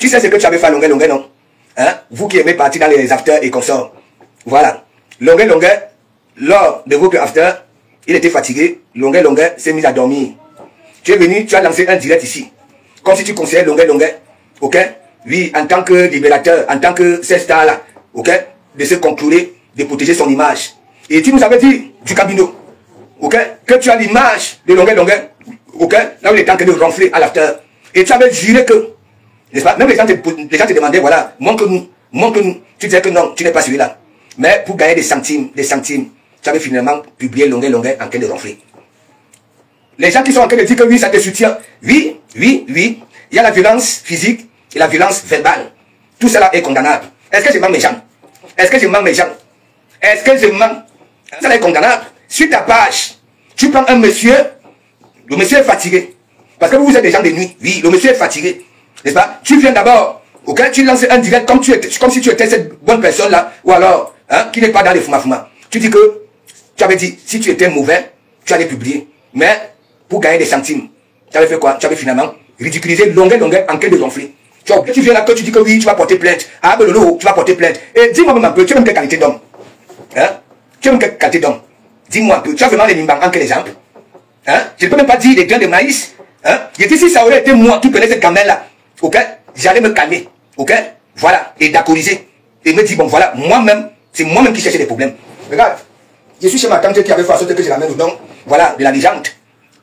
Tu sais ce que tu avais fait à Longuet, non? Hein? Vous qui aimez partir dans les afters et consorts. Voilà. Longuet, lors de votre after, il était fatigué. Longuet s'est mis à dormir. Tu es venu, tu as lancé un direct ici. Comme si tu conseillais Longuet. Ok? Oui, en tant que libérateur, en tant que ces stars-là. Ok? De se contrôler, de protéger son image. Et tu nous avais dit, du Cabino. Ok? Que tu as l'image de Longuet. Ok? Là où il est en train de ronfler à l'after. Et tu avais juré que, n'est-ce pas? Même les gens te demandaient, voilà, montre-nous. Tu disais que non, tu n'es pas celui-là. Mais pour gagner des centimes, tu avais finalement publié Longuet en train de ronfler. Les gens qui sont en train de dire que oui, ça te soutient. Oui. Il y a la violence physique et la violence verbale. Tout cela est condamnable. Est-ce que je mens mes gens? Ça est condamnable. Sur ta page, tu prends un monsieur, le monsieur est fatigué. Parce que vous êtes des gens de nuit. Oui, le monsieur est fatigué. N'est-ce pas? Tu viens d'abord, ok? Tu lances un direct comme si tu étais cette bonne personne-là, ou alors, hein, qui n'est pas dans les fuma. Tu dis que, tu avais dit, si tu étais mauvais, tu allais publier. Mais, pour gagner des centimes, tu avais fait quoi? Tu avais finalement ridiculisé Longuet en train de ronfler. Tu viens là que tu dis que oui, tu vas porter plainte. Ah, ben Lolo, tu vas porter plainte. Et dis-moi même un peu, tu as même quelle qualité d'homme? Hein? Tu as même quelle qualité d'homme? Dis-moi un peu, tu as vraiment les mimbang en quel exemple? Hein? Je ne peux même pas dire des grains de maïs. Hein? Je dis si ça aurait été moi qui prenais cette gamelle-là, ok? J'allais me calmer, ok? Voilà, et d'accordiser. Et me dire, bon voilà, moi-même, c'est moi-même qui cherchais des problèmes. Regarde, je suis chez ma tante qui avait fait en sorte que je l'amène au don, voilà, de la légende.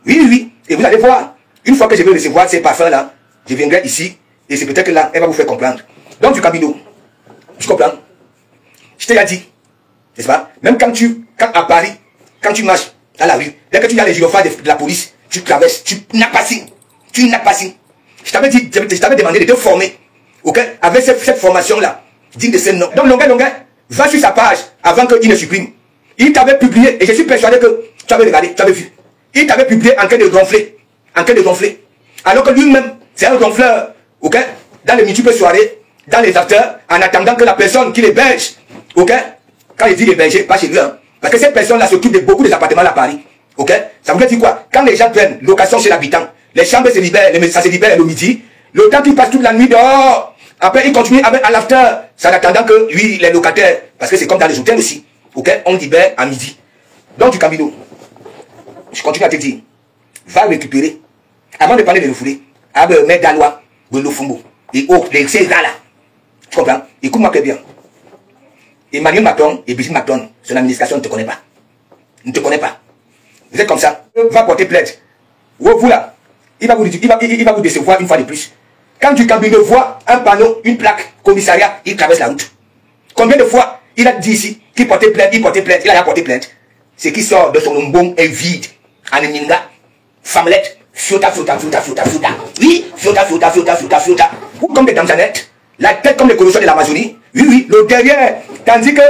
Oui. Et vous allez voir, une fois que je vais recevoir ces parfums-là, je viendrai ici, et c'est peut-être que là, elle va vous faire comprendre. Donc, du Cabino, tu comprends? Je t'ai dit, n'est-ce pas? Même quand à Paris, quand tu marches dans la rue, dès que tu as les gyrophares de la police, tu traverses, tu n'as pas signe. Je t'avais dit, je t'avais demandé de te former, ok? Avec cette formation-là, digne de ce nom. Donc, Longuet, va sur sa page avant qu'il ne supprime. Il t'avait publié, et je suis persuadé que tu avais regardé, tu avais vu. Il t'avait publié en train de ronfler. Alors que lui-même, c'est un ronfleur, ok? Dans les multiples soirées, dans les afters, en attendant que la personne qui l'héberge, ok? Quand il dit héberger, pas chez lui, hein? Parce que cette personne-là s'occupe de beaucoup des appartements à Paris, ok? Ça veut dire quoi? Quand les gens prennent location chez l'habitant, les chambres se libèrent, ça se libère le midi, le temps qu'il passe toute la nuit dehors, après il continue à l'after, ça en attendant que, lui, les locataires, parce que c'est comme dans les hôtels aussi, ok? On libère à midi. Donc, du Cabino, je continue à te dire, va récupérer, avant de parler de refoulé, à me mettre dans la loi, de l'ofumbo, et ces gars-là, tu comprends? Écoute-moi très bien. Emmanuel Macron et Brigitte Macron, son administration ne te connaît pas. Vous êtes comme ça, va porter plainte. Vous là, il va vous décevoir une fois de plus. Quand du Cabino voit un panneau, une plaque, commissariat, il traverse la route. Combien de fois il a dit ici qu'il portait plainte, il a porté plainte. Ce qui sort de son ombon est vide. Anéminga, femmelette, fiota. Oui, fiota. Comme des damsanettes, la tête comme les colossions de l'Amazonie. Oui, le derrière. Tandis que,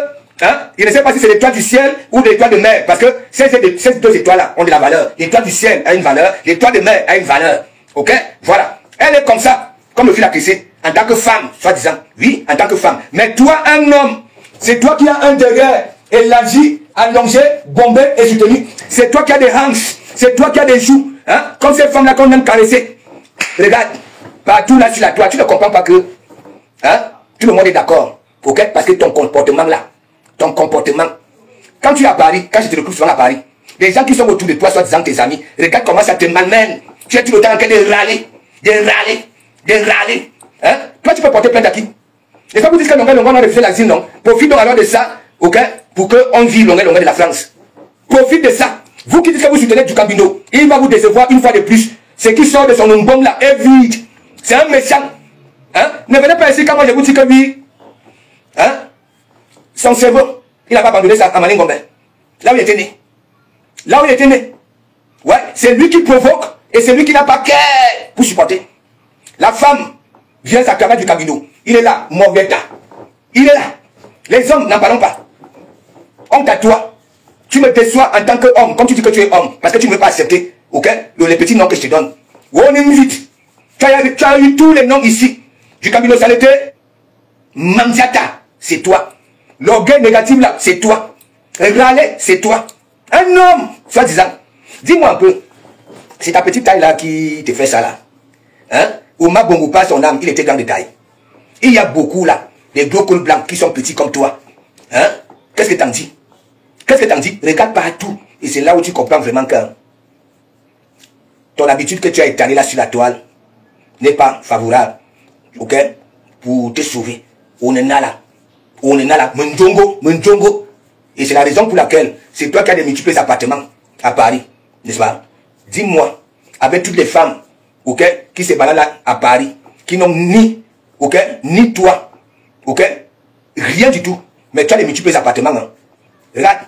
hein, il ne sait pas si c'est l'étoile du ciel ou l'étoile de mer. Parce que ces deux étoiles-là ont de la valeur. L'étoile du ciel a une valeur, l'étoile de mer a une valeur. Ok? Voilà. Elle est comme ça, comme le fil à crisser, en tant que femme, soi-disant. Oui, en tant que femme. Mais toi, un homme, c'est toi qui as un derrière élargi, allongé, bombé et soutenu. C'est toi qui as des hanches. C'est toi qui as des joues. Hein? Comme ces femmes-là qu'on aime caresser. Regarde, partout là sur la toile, tu ne comprends pas que, hein? Tout le monde est d'accord. Ok? Parce que ton comportement là, quand tu es à Paris, quand je te retrouve souvent à Paris, les gens qui sont autour de toi, soi-disant tes amis, regarde comment ça te malmène. Tu es tout le temps en train de râler. Hein? Toi, tu peux porter plainte à qui? N'est-ce pas vous dire que Longuet a refusé l'asile, non? Profite donc alors de ça, ok? Pour qu'on vive Longuet de la France. Profite de ça. Vous qui dites que vous soutenez du Cabino, il va vous décevoir une fois de plus. Ce qui sort de son ombon là est vide. C'est un méchant. Hein? Ne venez pas ici quand moi je vous dis que oui. Hein? Son cerveau, il n'a pas abandonné ça à Malin Gombe. Là où il était né. Ouais, c'est lui qui provoque et c'est lui qui n'a pas cœur pour supporter. La femme vient s'accaparer du Cabino. Il est là, Morgetta. Il est là. Les hommes n'en parlons pas. Honte à toi. Tu me déçois en tant qu'homme, comme tu dis que tu es homme, parce que tu ne veux pas accepter, ok, les petits noms que je te donne. On est vite. Tu as eu tous les noms ici. Du Cabino Saleté, Manziata, c'est toi. L'orgueil négatif là, c'est toi. Râler, c'est toi. Un homme, soi-disant. Dis-moi un peu, c'est ta petite taille là qui te fait ça là. Hein? Oma Bongo pas son âme, il était grand de taille. Il y a beaucoup là, des gros cols blancs qui sont petits comme toi. Hein? Qu'est-ce que t'en dis? Qu'est-ce que t'en dis? Regarde partout. Et c'est là où tu comprends vraiment que ton habitude que tu as étalée là sur la toile n'est pas favorable. Ok? Pour te sauver. On est là. On est là. Mundjongo. Et c'est la raison pour laquelle c'est toi qui as des multiples appartements à Paris. N'est-ce pas? Dis-moi, avec toutes les femmes, ok, qui se baladent là à Paris, qui n'ont ni, ok, ni toi, ok, rien du tout. Mais tu as des multiples appartements. Hein. Regarde,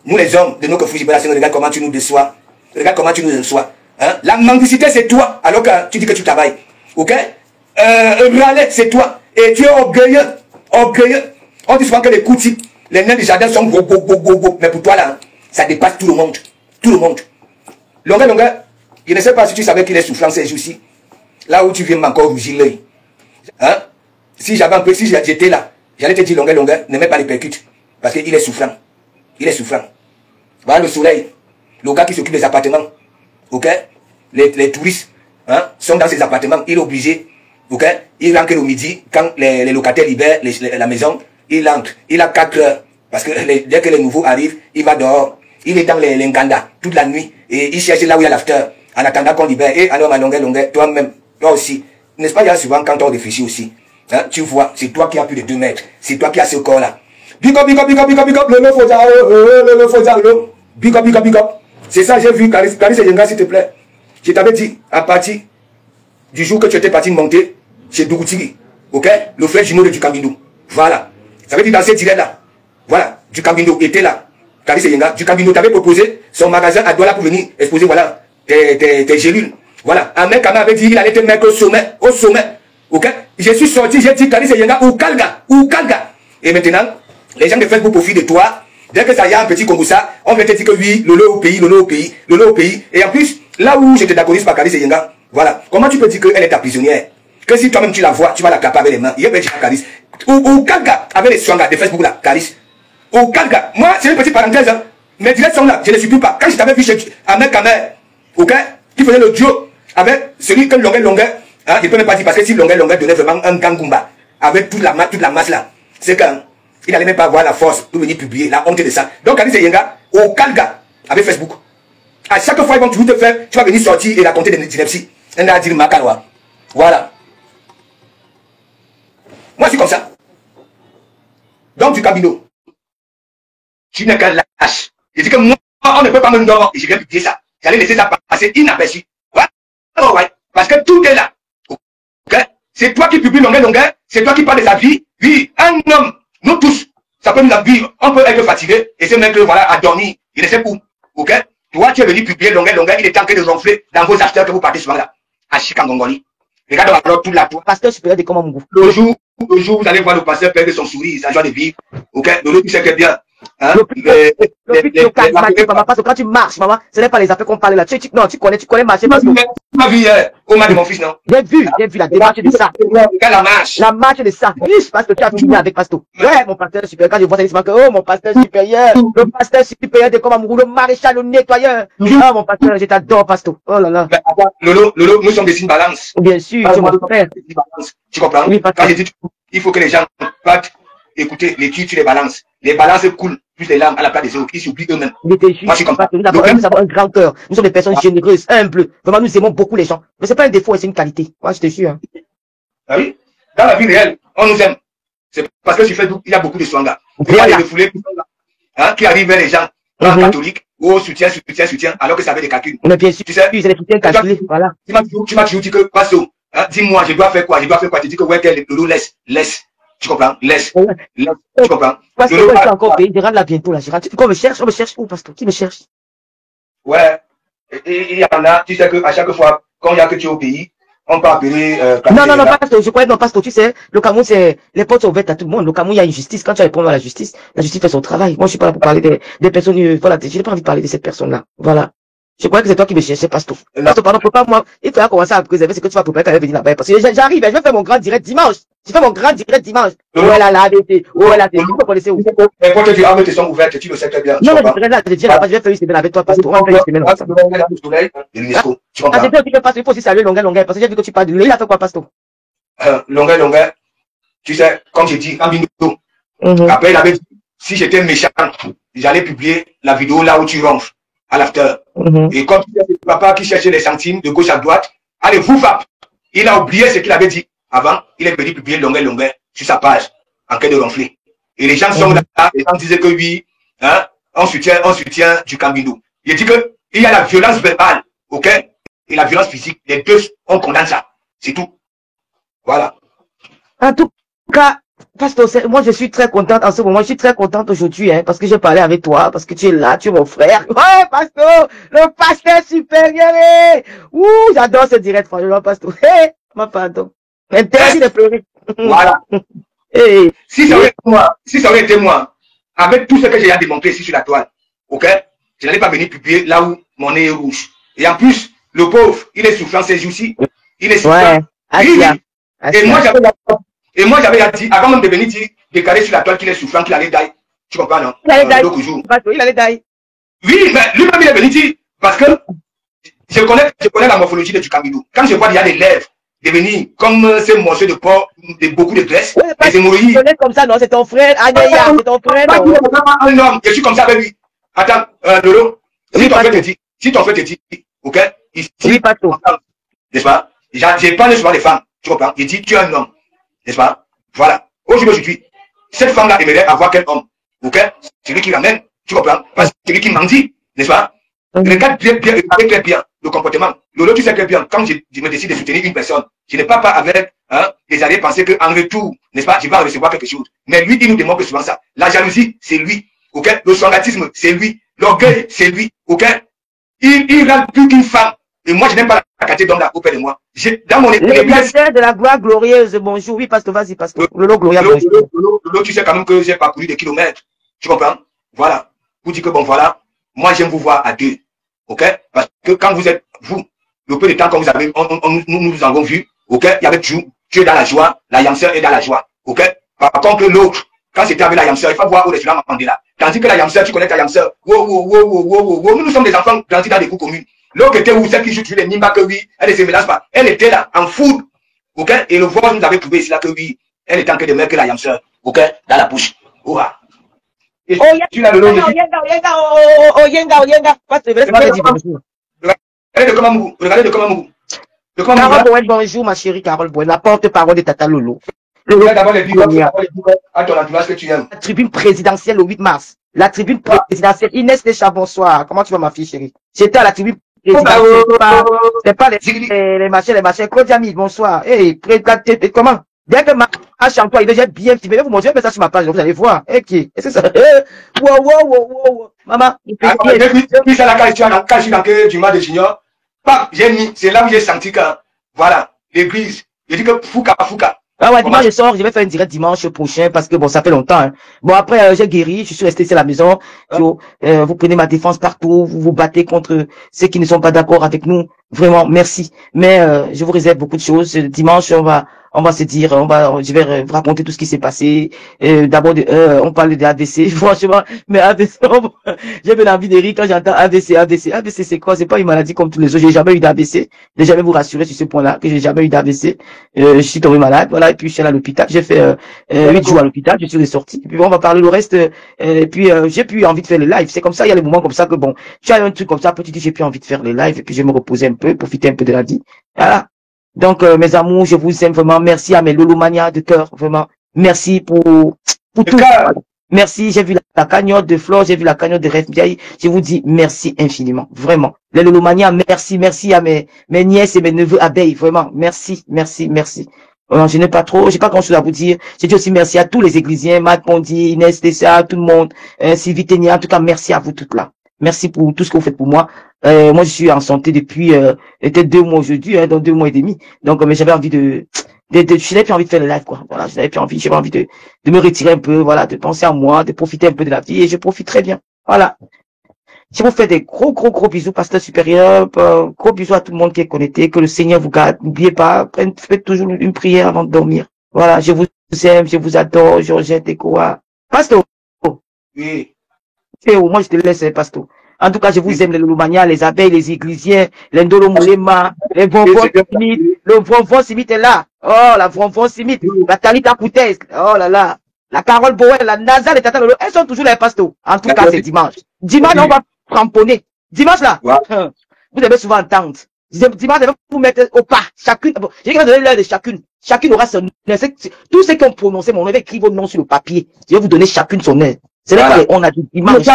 nous les hommes de nos configurations, regarde comment tu nous déçois. Regarde comment tu nous déçois. Hein? La mendicité, c'est toi, alors que tu dis que tu travailles. Ok? Râler, c'est toi. Et tu es orgueilleux. Orgueilleux. On dit souvent que les coups, les nains du jardin sont gros. Mais pour toi, là, ça dépasse tout le monde. Tout le monde. Longueur, je ne sais pas si tu savais qu'il est souffrant ces jours-ci. Là où tu viens m'encore rougir l'œil. Hein? Si j'avais un peu, si j'étais là, j'allais te dire longueur, ne mets pas les percutes. Parce qu'il est souffrant. Il est souffrant. Voilà le soleil. Le gars qui s'occupe des appartements. Ok? Les touristes hein, sont dans ces appartements. Il est obligé. Ok? Il rentre au midi. Quand les locataires libèrent la maison, il entre. Il a 4 heures. Parce que dès que les nouveaux arrivent, il va dehors. Il est dans les Nganda toute la nuit. Et il cherche là où il y a l'after. En attendant qu'on libère. Et alors, ma longueur, toi-même, toi aussi. N'est-ce pas, il y a souvent quand on réfléchit aussi. Hein, tu vois, c'est toi qui as plus de 2 mètres. C'est toi qui as ce corps-là. Big up, Big up. C'est ça, j'ai vu, Clarisse Yenga, s'il te plaît. Je t'avais dit, à partir du jour que tu étais parti monter chez Dougoutiri, ok? Le frère jumeau de Dukambino. Voilà. Ça veut dire dans cette direct-là. Voilà. Dukambino était là. Clarisse Yenga. Dukambino t'avait proposé son magasin à Douala pour venir exposer, voilà, tes gélules. Voilà. Ahmed Kama avait dit, il allait te mettre au sommet. Au sommet. Ok? Je suis sorti, j'ai dit, Clarisse Yenga, ou Kalga. Et maintenant, les gens de Facebook profitent de toi. Dès que ça y a un petit comme ça, on va te dire que oui, Lolo au pays. Et en plus, là où je te d'accord par Clarisse Yenga, voilà. Comment tu peux dire qu'elle est ta prisonnière? Que si toi-même tu la vois, tu vas la taper avec les mains. Il y a dire à Clarisse. Ou Kalga, avec les swangas de Facebook là, Clarisse. Ou Kalga. Moi, c'est une petite parenthèse, hein. Mes directs sont là, je ne les supprime pas. Quand je t'avais vu chez Ahmed Kamer, ok, qui faisait le duo avec celui que longueur, hein, je ne peux même pas dire parce que si longueur donnait vraiment un gangumba, avec toute la masse là, c'est qu'un. Il n'allait même pas avoir la force pour venir publier la honte de ça. Donc, Clarisse Yenga, au Kalga, avec Facebook. À chaque fois, ils vont toujours te faire, tu vas venir sortir et raconter des dinepsis. On a dit le Makaloa. Voilà. Moi, je suis comme ça. Donc, du Camino. Tu n'es qu'un lâche. Je dis que moi, on ne peut pas me donner. Et je viens publier ça. J'allais laisser ça passer inaperçu. Voilà. Oh, ouais. Parce que tout est là. Okay? C'est toi qui publies longueur. C'est toi qui parles de sa vie. Oui, un homme. Nous tous, ça peut nous vivre, on peut être fatigué, et c'est même que voilà, à dormir, il ne sait où, ok? Toi, tu es venu publier longueur, il est en train de ronfler dans vos acheteurs que vous partez souvent là, à Chikangongoli. Regarde alors toute la toile. Pasteur supérieur de Komamungou. Le jour, vous allez voir le pasteur perdre son sourire, sa joie de vivre, ok? Le tu sais que bien. Hein? Parce que quand tu marches, maman, ce n'est pas les affaires qu'on parle là. Non, tu connais marcher. Ma vie hier, au mal de mon fils, non? J'ai vu la démarche de ça. La marche de ça. Oui, parce que tu as fini avec Pasteur. Ouais, mon pasteur supérieur, quand je vois ça, il se marque, oh, mon pasteur supérieur, le pasteur supérieur de Komamungou, le maréchal, le nettoyeur. Oh, mon pasteur, je t'adore, Pasteur. Oh là là. Lolo, nous sommes des signes balance. Bien sûr, c'est mon frère. Tu comprends? Oui, quand je dis, il faut que les gens partent écouter les tu les balances. Les balances coulent plus les larmes à la place des autres. Ils s'oublient eux-mêmes. Moi, je suis comme ça. Nous avons un grand cœur. Nous sommes des personnes généreuses, humbles. Vraiment, nous aimons beaucoup les gens. Mais c'est pas un défaut, c'est une qualité. Moi, je te jure. Hein. Ah oui? Dans la vie réelle, on nous aime. C'est parce que sur Facebook, il y a beaucoup de swangas. Il y a des refoulés hein, qui arrivent vers les gens, catholiques, ou soutien, alors que ça avait des calculs. Mais bien sûr, tu sais, c'est des soutiens calculés. Voilà. Tu m'as toujours dit que, Passo, hein, dis-moi, je dois faire quoi? Tu dis que, ouais, le laisse. Tu comprends? Laisse. Tu comprends? Parce que je suis encore payé, je rentre là bientôt, là. On me cherche où, Pasteur? Qui me cherche? Ouais. Il y en a, tu sais qu'à chaque fois, quand il y a que tu es au pays, on peut appeler, non, Pasteur, je crois, non, Pasteur, tu sais, le Cameroun, c'est, les portes sont ouvertes à tout le monde. Le Cameroun, il y a une justice. Quand tu réponds à la justice fait son travail. Moi, je suis pas là pour parler des personnes, voilà, je n'ai pas envie de parler de cette personne-là. Voilà. Je crois que c'est toi qui me cherchais, Pasteur. Pasteur, pardon, prépare moi. Il faudra commencer à préserver ce que tu vas préparer quand elle venir là-bas. Parce que j'arrive, je vais faire mon grand direct dimanche. Je fais mon grand direct dimanche. Ouais, là, ABT. Ouais, là, vous me connaissez où? Mais quand tu dis, ah, mais tes sont ouvertes, tu le sais très bien. Non, je serai là, je dis là-bas, je vais faire une semaine avec toi, Pasteur. On va faire une semaine ensemble. Ah, c'est bien, tu peux passer, il faut aussi saluer longueur, parce que j'ai vu que tu parles de lui. Il a fait quoi, Pasteur? Longueur, Tu sais, comme j'ai dit, Cambindo. Après, il avait dit, si j'étais méchant, j'allais publier la vidéo là où tu ronfles, à l'after. Et comme c'est papa qui cherchait les centimes de gauche à droite, allez, vous vape. Il a oublié ce qu'il avait dit avant. Il est venu publier longueur sur sa page, en cas de ronfler. Et les gens sont là, les gens disaient que oui, hein, on soutient du Cambindo. Il dit que il y a la violence verbale, ok, et la violence physique. Les deux, on condamne ça. C'est tout. Voilà. En tout cas, Pasteur, moi je suis très contente en ce moment. Je suis très contente aujourd'hui, hein, parce que j'ai parlé avec toi, parce que tu es là, tu es mon frère. Ouais, Pasteur, le pasteur supérieur. Ouh, j'adore ce direct, franchement, Pasteur. Ma pardon. Interdit de pleurer. Voilà. Si ça aurait été moi, avec tout ce que j'ai à démontrer ici sur la toile, ok, je n'allais pas venir publier là où mon nez est rouge. Et en plus, le pauvre, il est souffrant ces jours-ci. Il est souffrant. Ouais. Et moi, j'avais dit, avant même de venir dire, déclarer sur la toile qu'il est souffrant, qu'il allait die. Tu comprends, non? Il allait die. Oui, mais lui-même, il est venu dire, parce que je connais la morphologie de Cambindo. Quand je vois qu'il y a des lèvres devenir comme ces morceaux de porc, beaucoup de graisse, des hémorroïdes. Comme ça, non, c'est ton frère, Agnaya, c'est ton frère. Un homme, je suis comme ça avec lui. Attends, Lolo, si ton frère te dit, ok, ici, n'est-ce pas? J'ai parlé souvent des femmes, tu comprends? Il dit, tu es un homme, n'est-ce pas? Voilà. Aujourd'hui, cette femme-là aimerait avoir quel homme? Ok? C'est lui qui l'amène, tu comprends? Parce que c'est lui qui mendie, n'est-ce pas? Regarde très bien le comportement. Lolo, tu sais très bien, quand je me décide de soutenir une personne, je n'ai pas avec des arrière-pensées qu'en retour, n'est-ce pas, je vais recevoir quelque chose. Mais lui, il nous démontre souvent ça. La jalousie, c'est lui. Ok? Le sangatisme, c'est lui. L'orgueil, c'est lui. Ok? Il rend plus qu'une femme. Et moi, je n'aime pas la qualité d'homme là auprès de moi. Dans mon église. De la gloire glorieuse, bonjour. Oui, pasteur, vas-y, pasteur. Lolo, Gloria, bonjour. Lolo, tu sais quand même que j'ai parcouru des kilomètres. Tu comprends? Voilà. Vous dites que bon, voilà. Moi, j'aime vous voir à deux. Ok? Parce que quand vous êtes, vous, le peu de temps que vous avez, nous vous avons vu, ok? Il y avait toujours, tu es dans la joie, la Yamseur est dans la joie. Ok? Par contre, l'autre, quand c'était avec la Yamseur, il faut voir où les gens m'entendaient là. Tandis que la Yamseur, tu connais ta Yamseur. Nous sommes des enfants grandis dans des coups communes. L'autre était où celle qui joue sur les Nimba que oui, elle ne se mélange pas. Elle était là, en foudre. Ok? Et le voisin nous avait prouvé ici là que oui, elle était en train de mettre la Yamseur. Ok? Dans la bouche. Ouah. Regardez de comment Carole, bonjour ma chérie Carole Bouen, la porte-parole de Tata Lolo. D'abord les à ton entourage que tu aimes. La tribune présidentielle le 8 mars. La tribune présidentielle. Inès Deschamps, bonsoir. Comment tu vas ma fille chérie? J'étais à la tribune présidentielle. C'est pas les machins. Claudia Mille, bonsoir. Hey, comment? Dès que ma chante toi, il est bien filmé. Vous montrer ça sur ma page, vous allez voir. Ok. Est-ce que ça? Wow. Maman. Depuis ça, quand je suis dans le du de junior, j'ai mis, c'est là où j'ai senti que, voilà, l'église. Je dis que Fouka. Ah ouais, dimanche je sors, je vais faire une direct dimanche prochain parce que bon, ça fait longtemps. Hein. Bon, après, j'ai guéri, je suis resté ici à la maison. Vous prenez ma défense partout, vous vous battez contre ceux qui ne sont pas d'accord avec nous. Vraiment, merci. Mais je vous réserve beaucoup de choses. Dimanche, on va se dire, je vais vous raconter tout ce qui s'est passé. D'abord, on parle de AVC, franchement, mais AVC, j'ai bien envie de rire quand j'entends AVC. AVC, c'est quoi? C'est pas une maladie comme tous les autres. J'ai jamais eu d'AVC. Je vais jamais vous rassurer sur ce point-là, que j'ai jamais eu d'AVC. Je suis tombé malade, voilà, et puis je suis allé à l'hôpital. J'ai fait 8 jours à l'hôpital, je suis ressorti. Et puis bon, on va parler le reste. Et puis j'ai plus envie de faire les lives. C'est comme ça, il y a des moments comme ça que bon, tu as un truc comme ça, après tu dis j'ai plus envie de faire les lives, et puis je vais me reposer un peu, profiter un peu de la vie. Voilà. Donc, mes amours, je vous aime vraiment. Merci à mes Lolomania de cœur, vraiment. Merci pour tout. Merci, j'ai vu la cagnotte de Flore, j'ai vu la cagnotte de Rêve Biaï. Je vous dis merci infiniment, vraiment. Les Lolomania, merci à mes nièces et mes neveux abeilles, vraiment. Merci. Je n'ai pas grand chose à vous dire. Je dis aussi merci à tous les églisiens, Matt Pondi, Inès Tessa, tout le monde, Sylvie Ténia, en tout cas, merci à vous toutes là. Merci pour tout ce que vous faites pour moi. Moi, je suis en santé depuis peut-être 2 mois aujourd'hui, dans 2 mois et demi. Donc, mais j'avais envie je n'avais plus envie de faire le live, quoi. Voilà, j'avais envie de me retirer un peu, voilà, de penser à moi, de profiter un peu de la vie, et je profite très bien. Voilà. Je vous fais des gros bisous, pasteur supérieur, gros bisous à tout le monde qui est connecté, que le Seigneur vous garde. N'oubliez pas, faites toujours une prière avant de dormir. Voilà, je vous aime, je vous adore, Georgette et quoi. Pasteur. Oui. Moi, je te laisse, pasteur. En tout cas, je vous aime, les Lolomania, les abeilles, les églisiens, les Ndolo Moulema, les Vonvon Simit. Le Vonvon Simit est là. Oh, la Vonvon Simit. La Talita Koutès. Oh là là. La Carole Boel, la NASA, les Tata Lolo. Elles sont toujours les pastos. En tout cas, c'est dimanche. Dimanche, on va cramponner. Dimanche, là. Vous devez souvent entendre. Dimanche, vous mettre au pas. Chacune. Bon, j'ai qu'à donner l'heure de chacune. Chacune aura son heure. Tous ceux qui ont prononcé mon nom, écrit vos noms sur le papier. Je vais vous donner chacune son heure. C'est là qu'on a dit dimanche.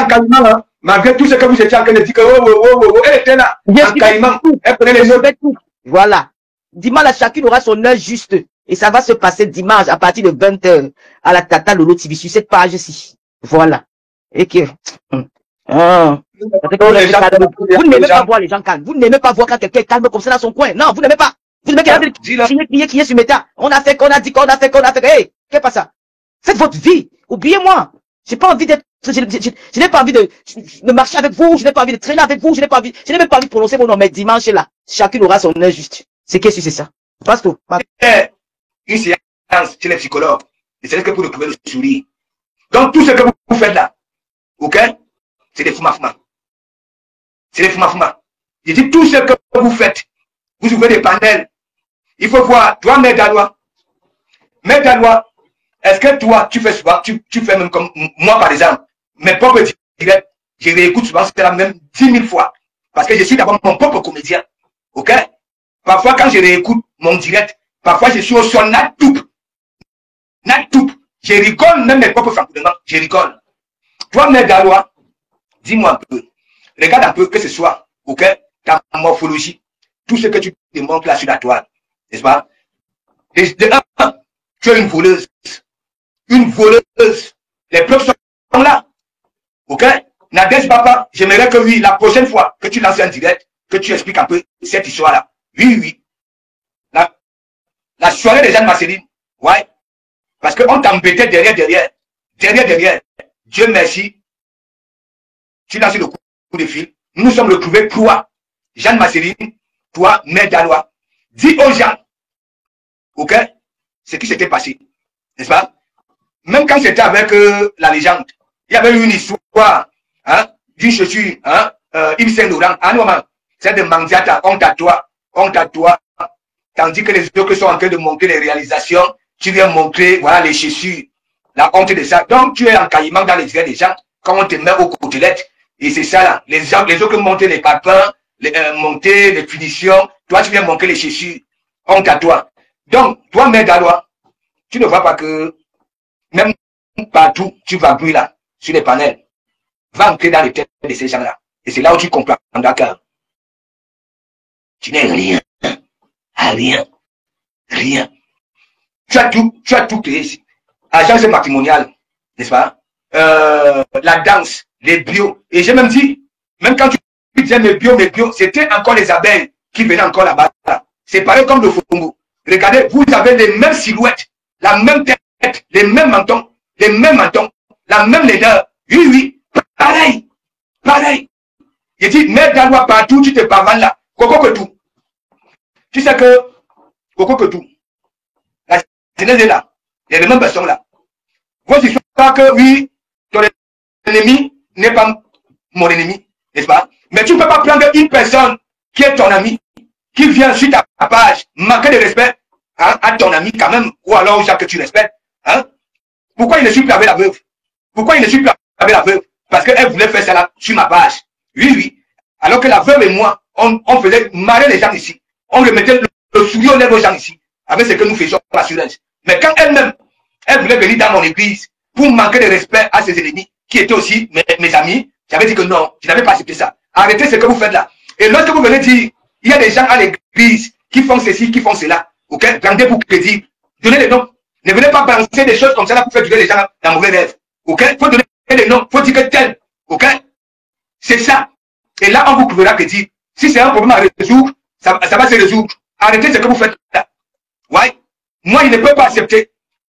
Malgré tout ce que vous étiez en train de dire que elle était là. En caïman. Elle prenait les notes. Voilà. Dimanche, chacune aura son heure juste. Et ça va se passer dimanche à partir de 20h à la Tata Lolo TV sur cette page-ci. Voilà. Et que. Vous n'aimez pas voir les gens calmes. Vous n'aimez pas voir quand quelqu'un est calme comme ça dans son coin. Non, vous n'aimez pas. Vous n'aimez pas crier sur Meta. On a fait qu'on a dit qu'on a fait qu'on a fait. Hey, qu'est-ce que ça? Faites votre vie. Oubliez-moi. J'ai pas envie d'être, je n'ai pas envie de marcher avec vous, je n'ai pas envie de traîner avec vous, je n'ai même pas envie de prononcer mon nom, mais dimanche là, chacune aura son heure juste. C'est qu'est-ce que c'est ça? Passe tout. Une séance chez les psychologues, et c'est que pour retrouver le sourire. Donc tout ce que vous faites là, ok? C'est des fuma-fuma. C'est des fuma-fuma. Je dis tout ce que vous faites, vous ouvrez des panels. Il faut voir, toi, mets ta loi. Mets ta loi. Est-ce que toi, tu fais souvent, tu fais même comme moi, par exemple, mes propres directs, je réécoute souvent, c'est la même 10 000 fois. Parce que je suis d'abord mon propre comédien. Ok? Parfois, quand je réécoute mon direct, parfois, je suis au sol, Natoup. Je rigole, même mes propres francophones, je rigole. Toi, mes Galois, dis-moi un peu. Regarde un peu que ce soit, ok? Ta morphologie. Tout ce que tu démontres là sur la toile. N'est-ce pas? De un, tu es une voleuse. Une voleuse. Les preuves sont là. Ok? Nadège Papa, j'aimerais que oui, la prochaine fois que tu lances un direct, que tu expliques un peu cette histoire-là. Oui. La soirée des Jeanne Marceline. Ouais. Parce qu'on t'embêtait derrière. Dieu merci. Tu lances le coup de fil. Nous nous sommes retrouvés, toi, Jeanne Marceline, toi, Mère Dalois. Dis aux gens, ok, ce qui s'était passé. N'est-ce pas? Même quand c'était avec la légende, il y avait eu une histoire, hein, d'une chaussure, hein, Yves Saint-Laurent, à un moment, c'est de Mandiata, honte à toi, tandis que les autres sont en train de montrer les réalisations, tu viens montrer, voilà, les chaussures, la honte de ça. Donc, tu es en caïman dans les yeux des gens, quand on te met aux côtelettes, et c'est ça là, les autres montrent les parpaings, monter les punitions, toi tu viens montrer les chaussures, honte à toi. Donc, toi, Mère Dalois, tu ne vois pas que même partout, tu vas brûler là, sur les panels, va entrer dans les têtes de ces gens-là. Et c'est là où tu comprends, d'accord. Tu n'es rien. Rien. Tu as tout créé ici. Agence matrimoniale, n'est-ce pas? La danse, les bio. Et j'ai même dit, même quand tu disais mes bio, c'était encore les abeilles qui venaient encore là-bas. C'est pareil comme le Fongo. Regardez, vous avez les mêmes silhouettes, la même tête, les mêmes mentons, la même laideur. Oui, pareil. Je dis, mets ta loi partout, tu te pavanes là. Coco que tout. Tu sais que, Coco que tout. La jeunesse est là. Les mêmes personnes là. Vos histoires que, oui, ton ennemi n'est pas mon ennemi, n'est-ce pas? Mais tu ne peux pas prendre une personne qui est ton ami, qui vient sur ta page, manquer de respect, hein, à ton ami quand même, ou alors aux gens que tu respectes. Hein? Pourquoi il ne suit plus avec la veuve? Parce qu'elle voulait faire ça là, sur ma page. Oui. Alors que la veuve et moi, on faisait marrer les gens ici. On remettait le sourire aux lèvres aux gens ici, avec ce que nous faisions pour l'assurance. Mais quand elle-même, elle voulait venir dans mon église pour manquer de respect à ses ennemis, qui étaient aussi mes amis, j'avais dit que non, je n'avais pas accepté ça. Arrêtez ce que vous faites là. Et lorsque vous venez dire, il y a des gens à l'église qui font ceci, qui font cela, ok? Rendez pour crédit, donnez les noms. Ne venez pas balancer des choses comme ça là pour faire durer les gens dans mauvais rêve. Ok? Il faut donner les noms, il faut dire que tel. Ok? C'est ça. Et là, on vous prouvera que dire, si c'est un problème à résoudre, ça va se résoudre. Arrêtez ce que vous faites là. Ouais? Moi, je ne peux pas accepter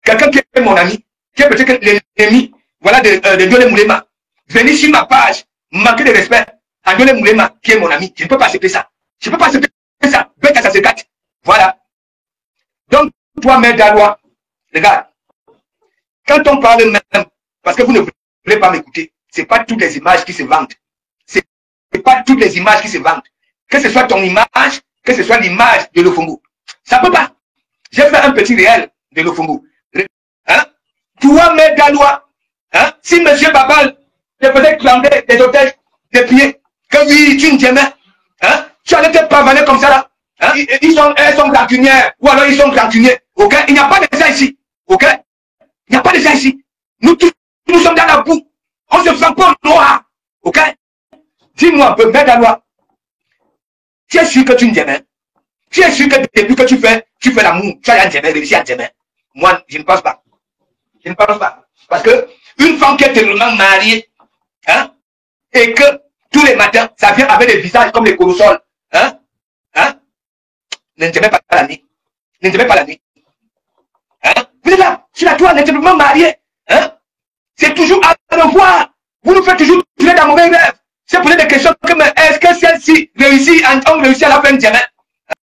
quelqu'un qui est mon ami, qui est peut-être l'ennemi, voilà, de Diolé Moulema, venir sur ma page, manquer de respect à Diolé Moulema, qui est mon ami. Je ne peux pas accepter ça. Je ne peux pas accepter ça. Bête à ça se gâte. Voilà. Donc, toi, Mère Dalois, regarde, quand on parle même, parce que vous ne voulez pas m'écouter, ce n'est pas toutes les images qui se vendent. C'est pas toutes les images qui se vendent. Que ce soit ton image, que ce soit l'image de Lofungu. Ça peut pas. J'ai fait un petit réel de Lofungu. Hein? 3 mètres de la loi. Hein? Si M. Babal te faisait clamber des otages des pieds, que oui, tu ne t'aimais, hein? Tu allais te pavaner comme ça là. Hein? Elles sont rancunières, ou alors ils sont rancuniers. Ok? Il n'y a pas de ça ici. Ok? Il n'y a pas de ça ici. Nous tous, nous sommes dans la boue. On se sent pas noir. Ok? Dis-moi un peu, mets la loi. Tu es sûr que tu ne t'aimais? Tu es sûr que depuis que tu fais l'amour, tu as réussi à t'aimer? Moi, je ne pense pas. Je ne pense pas. Parce que une femme qui est tellement mariée, hein, et que tous les matins, ça vient avec des visages comme les colossols, hein, hein, ne t'aimez pas la nuit. Ne t'aimez pas la nuit. Hein? Vous êtes là, sur la toile, tellement marié, hein? C'est toujours à revoir. Vous nous faites toujours tirer dans mauvais rêve. C'est poser des questions comme est-ce que celle-ci réussit à la fin de semaine?